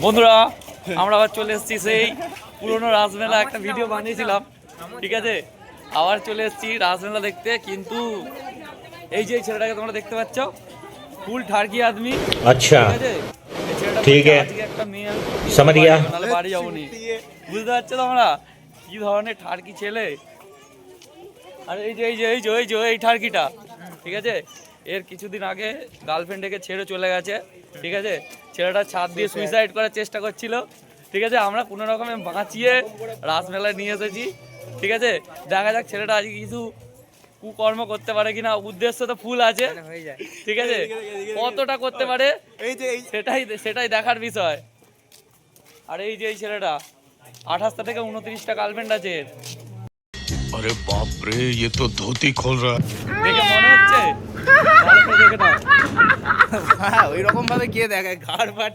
বন্ধুরা আমরা আবার চলে এসেছি সেই পুরনো রাজমেলা, একটা ভিডিও বানিয়েছিলাম, ঠিক আছে। আবার চলে এসেছি রাজমেলা দেখতে, কিন্তু এই যে ছেলেটাকে তোমরা দেখতে পাচ্ছ, ফুল ঠার্কি আদমি, আচ্ছা ঠিক আছে। এই ছেলেটা ঠিক আছে, আজকে একটা মেয়ে समझ गया। নাহলে বাড়ি যাবনি, বুঝতে পারছো তোমরা কি ধরনের ঠার্কি ছেলে। আর এই যে এই যে এই যে এই যে এই ঠার্কিটা, ঠিক আছে, এর কিছুদিন আগে গার্লফ্রেন্ডকে ছেড়ে চলে গেছে, ঠিক আছে। ছেলেটা ছাদ দিয়ে সুইসাইড করার চেষ্টা করছিল, ঠিক আছে। আমরা কোনো রকমে বাঁচিয়ে রাসমেলায় নিয়ে এসেছি, ঠিক আছে। দেখা যাক ছেলেটা আজকে কিছু কুকর্ম করতে পারে কিনা, উদ্দেশ্য তো ফুল আছে, ঠিক আছে। কতটা করতে পারে সেটাই দেখার বিষয়। আর এই যে এই ছেলেটা 28টা থেকে 29টা গার্লফ্রেন্ড আছে এর। अरे बाप रे, ये तो धोती खोल रहा है। দেখে মনে হচ্ছে ভালো করে দেখে নাও। ওই রকম ভাবে কে দেখে ঘাড় ফাট।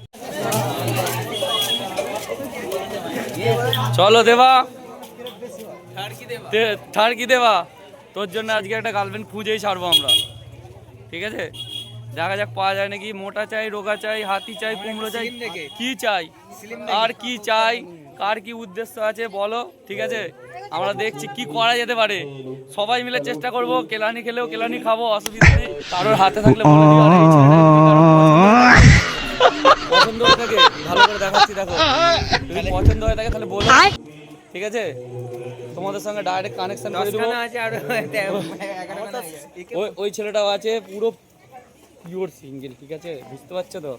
চলো দেবা, ঠাড়কি দেবা, তোর জন্য আজকে একটা গার্লফ্রেন্ড খুঁজেই ছাড়বো আমরা, ঠিক আছে। দেখা যাক পাওয়া যায় নাকি। মোটা চাই, রোগা চাই, হাতি চাই, কুমড়ো চাই, কি চাই আর কি চাই, কার কি উদ্দেশ্য আছে বলো, ঠিক আছে। আমরা দেখছি কি করা যেতে পারে, সবাই মিলে চেষ্টা করব। কেলানি খেলেও কেলানি খাবো, অসুবিধা নেই। কারোর হাতে থাকলে বলে দিও। আর এই ছেলেটা পছন্দ হয়ে থাকে, ভালো করে দেখাচ্ছি, দেখো যদি পছন্দ হয়ে থাকে তাহলে বলো, ঠিক আছে। তোমাদের সঙ্গে ডাইরেক্ট কানেকশন করে দেবো। ওই ছেলেটাও আছে, পুরো পিওর সিঙ্গেল, ঠিক আছে, বুঝতে পারছো তো।